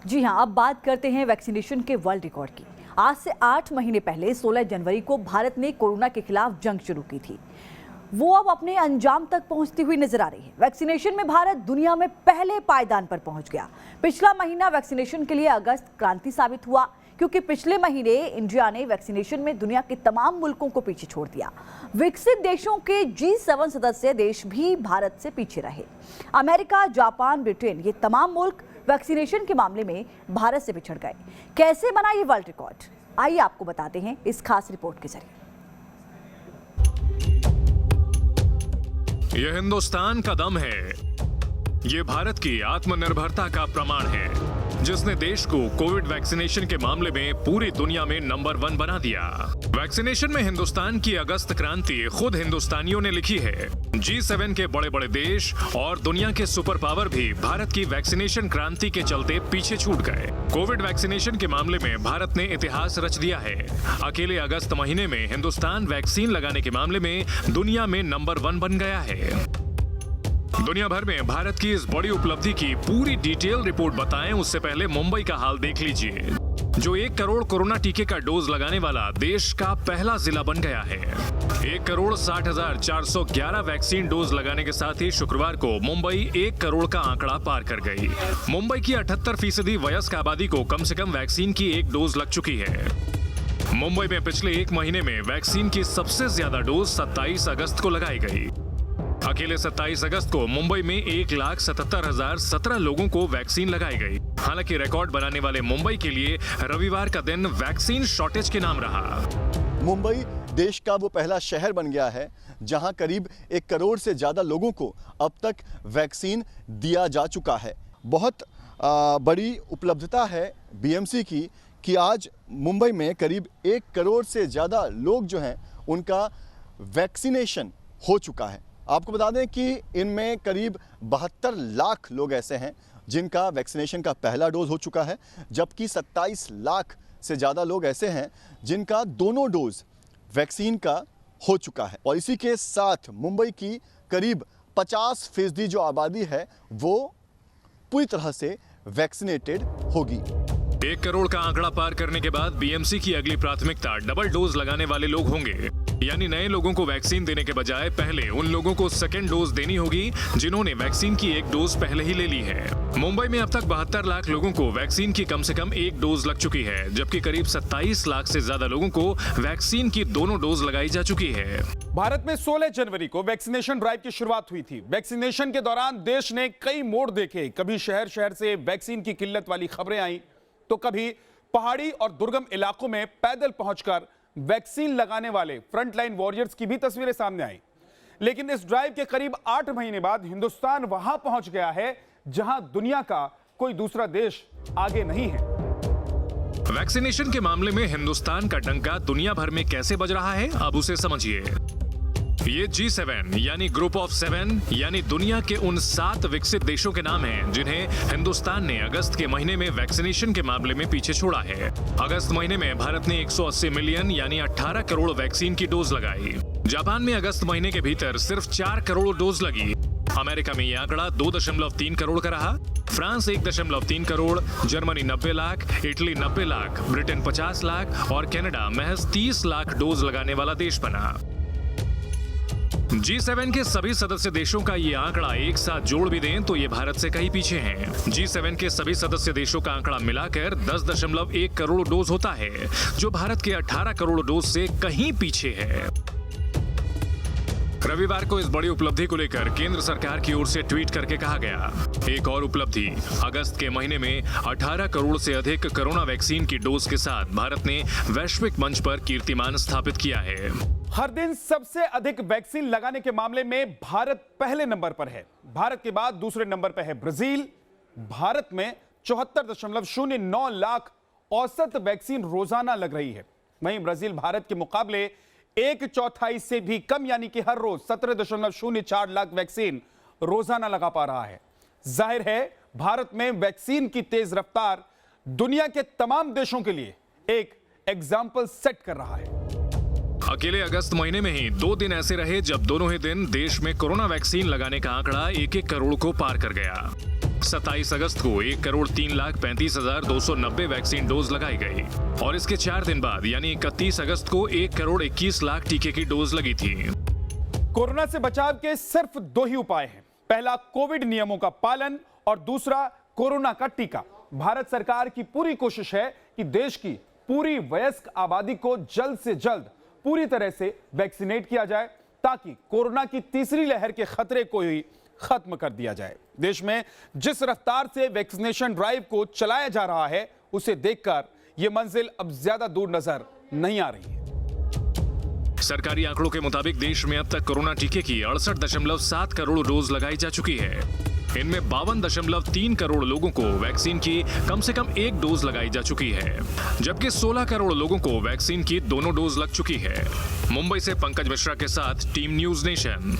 जी हां, अब बात करते हैं वैक्सीनेशन के वर्ल्ड रिकॉर्ड की। आज से 8 महीने पहले 16 जनवरी को भारत ने कोरोना के खिलाफ जंग शुरू की थी। वो अब अपने अंजाम तक पहुंचती हुई नजर आ रही है। वैक्सीनेशन में भारत दुनिया में पहले पायदान पर पहुंच गया। पिछला महीना वैक्सीनेशन के लिए अगस्त क्रांति साबित हुआ, क्योंकि पिछले महीने इंडिया ने वैक्सीनेशन में दुनिया के तमाम मुल्कों को पीछे छोड़ दिया। विकसित देशों के G7 सदस्य देश भी भारत से पीछे रहे। अमेरिका, जापान, ब्रिटेन, ये तमाम मुल्क वैक्सीनेशन के मामले में भारत से पिछड़ गए। कैसे बना ये वर्ल्ड रिकॉर्ड, आइए आपको बताते हैं इस खास रिपोर्ट के जरिए। यह हिंदुस्तान का दम है। ये भारत की आत्मनिर्भरता का प्रमाण है, जिसने देश को कोविड वैक्सीनेशन के मामले में पूरी दुनिया में नंबर 1 बना दिया। वैक्सीनेशन में हिंदुस्तान की अगस्त क्रांति खुद हिंदुस्तानियों ने लिखी है। G7 के बड़े बड़े देश और दुनिया के सुपर पावर भी भारत की वैक्सीनेशन क्रांति के चलते पीछे छूट गए। कोविड वैक्सीनेशन के मामले में भारत ने इतिहास रच दिया है। अकेले अगस्त महीने में हिंदुस्तान वैक्सीन लगाने के मामले में दुनिया में नंबर 1 बन गया है। दुनिया भर में भारत की इस बड़ी उपलब्धि की पूरी डिटेल रिपोर्ट बताएं, उससे पहले मुंबई का हाल देख लीजिए, जो 1 करोड़ कोरोना टीके का डोज लगाने वाला देश का पहला जिला बन गया है। 1,60,411 वैक्सीन डोज लगाने के साथ ही शुक्रवार को मुंबई 1 करोड़ का आंकड़ा पार कर गई। मुंबई की 78% वयस्क आबादी को कम से कम वैक्सीन की 1 डोज लग चुकी है। मुंबई में पिछले 1 महीने में वैक्सीन की सबसे ज्यादा डोज 27 अगस्त को लगाई गई। अकेले 27 अगस्त को मुंबई में 1,77,017 लोगों को वैक्सीन लगाई गई। हालांकि रिकॉर्ड बनाने वाले मुंबई के लिए रविवार का दिन वैक्सीन शॉर्टेज के नाम रहा। मुंबई देश का वो पहला शहर बन गया है जहां करीब 1 करोड़ से ज़्यादा लोगों को अब तक वैक्सीन दिया जा चुका है। बहुत बड़ी उपलब्धता है बीएमसी की कि आज मुंबई में करीब 1 करोड़ से ज़्यादा लोग जो हैं उनका वैक्सीनेशन हो चुका है। आपको बता दें कि इनमें करीब 72 लाख लोग ऐसे हैं जिनका वैक्सीनेशन का पहला डोज हो चुका है, जबकि 27 लाख से ज़्यादा लोग ऐसे हैं जिनका दोनों डोज वैक्सीन का हो चुका है। और इसी के साथ मुंबई की करीब 50% जो आबादी है वो पूरी तरह से वैक्सीनेटेड होगी। 1 करोड़ का आंकड़ा पार करने के बाद बीएमसी की अगली प्राथमिकता डबल डोज लगाने वाले लोग होंगे, यानी नए लोगों को वैक्सीन देने के बजाय पहले उन लोगों को सेकेंड डोज देनी होगी जिन्होंने वैक्सीन की 1 डोज पहले ही ले ली है। मुंबई में अब तक 72 लाख लोगों को वैक्सीन की कम से कम 1 डोज लग चुकी है, जबकि करीब 27 लाख से ज्यादा लोगों को वैक्सीन की दोनों डोज लगाई जा चुकी है। भारत में 16 जनवरी को वैक्सीनेशन ड्राइव की शुरुआत हुई थी। वैक्सीनेशन के दौरान देश ने कई मोड़ देखे। कभी शहर शहर से वैक्सीन की किल्लत वाली खबरें आई, तो कभी पहाड़ी और दुर्गम इलाकों में पैदल पहुंचकर वैक्सीन लगाने वाले फ्रंटलाइन वॉरियर्स की भी तस्वीरें सामने आई। लेकिन इस ड्राइव के करीब 8 महीने बाद हिंदुस्तान वहां पहुंच गया है जहां दुनिया का कोई दूसरा देश आगे नहीं है। वैक्सीनेशन के मामले में हिंदुस्तान का डंका दुनिया भर में कैसे बज रहा है, अब उसे समझिए। ये G7 यानी ग्रुप ऑफ 7 यानी दुनिया के उन 7 विकसित देशों के नाम हैं जिन्हें हिंदुस्तान ने अगस्त के महीने में वैक्सीनेशन के मामले में पीछे छोड़ा है। अगस्त महीने में भारत ने 180 मिलियन यानी 18 करोड़ वैक्सीन की डोज लगाई। जापान में अगस्त महीने के भीतर सिर्फ 4 करोड़ डोज लगी। अमेरिका में यह आंकड़ा 2.3 करोड़ का रहा। France 1.3 crore, Germany 90 lakh, Italy 90 lakh, Britain 50 lakh और कनाडा महज 30 लाख डोज लगाने वाला देश बना। G7 के सभी सदस्य देशों का ये आंकड़ा एक साथ जोड़ भी दें तो ये भारत से कहीं पीछे हैं। G7 के सभी सदस्य देशों का आंकड़ा मिलाकर 10.1 करोड़ डोज होता है, जो भारत के 18 करोड़ डोज से कहीं पीछे है। रविवार को इस बड़ी उपलब्धि को लेकर केंद्र सरकार की ओर से ट्वीट करके कहा गया, एक और उपलब्धि, अगस्त के महीने में 18 करोड़ से अधिक कोरोना वैक्सीन की डोज के साथ भारत ने वैश्विक मंच पर कीर्तिमान स्थापित किया है। हर दिन सबसे अधिक वैक्सीन लगाने के मामले में भारत पहले नंबर पर है। भारत के बाद दूसरे नंबर पर है ब्राजील। भारत में 74.09 लाख औसत वैक्सीन रोजाना लग रही है। वहीं ब्राजील भारत के मुकाबले 1/4 से भी कम यानी कि हर रोज 17.04 लाख वैक्सीन रोजाना लगा पा रहा है। जाहिर है भारत में वैक्सीन की तेज रफ्तार दुनिया के तमाम देशों के लिए एक एग्जाम्पल सेट कर रहा है। अकेले अगस्त महीने में ही 2 दिन ऐसे रहे जब दोनों ही दिन देश में कोरोना वैक्सीन लगाने का आंकड़ा 1-1 करोड़ को पार कर गया। 27 अगस्त को 1,03,35,290 वैक्सीन डोज लगाई गई और इसके 4 दिन बाद यानी 31 अगस्त को 1,21,00,000 टीके की डोज लगी थी। कोरोना से बचाव के सिर्फ 2 ही उपाय हैं। पहला कोविड नियमों का पालन और दूसरा कोरोना का टीका। भारत सरकार की पूरी कोशिश है कि देश की पूरी वयस्क आबादी को जल्द से जल्द पूरी तरह से वैक्सीनेट किया जाए ताकि कोरोना की तीसरी लहर के खतरे को ही खत्म कर दिया जाए। देश में जिस रफ्तार से वैक्सीनेशन ड्राइव को चलाया जा रहा है उसे देखकर यह मंजिल अब ज्यादा दूर नजर नहीं आ रही है। सरकारी आंकड़ों के मुताबिक देश में अब तक कोरोना टीके की 68.7 करोड़ डोज लगाई जा चुकी है। इनमें 52.3 करोड़ लोगों को वैक्सीन की कम से कम 1 डोज लगाई जा चुकी है, जबकि 16 करोड़ लोगों को वैक्सीन की दोनों डोज लग चुकी है। मुंबई से पंकज मिश्रा के साथ टीम न्यूज नेशन।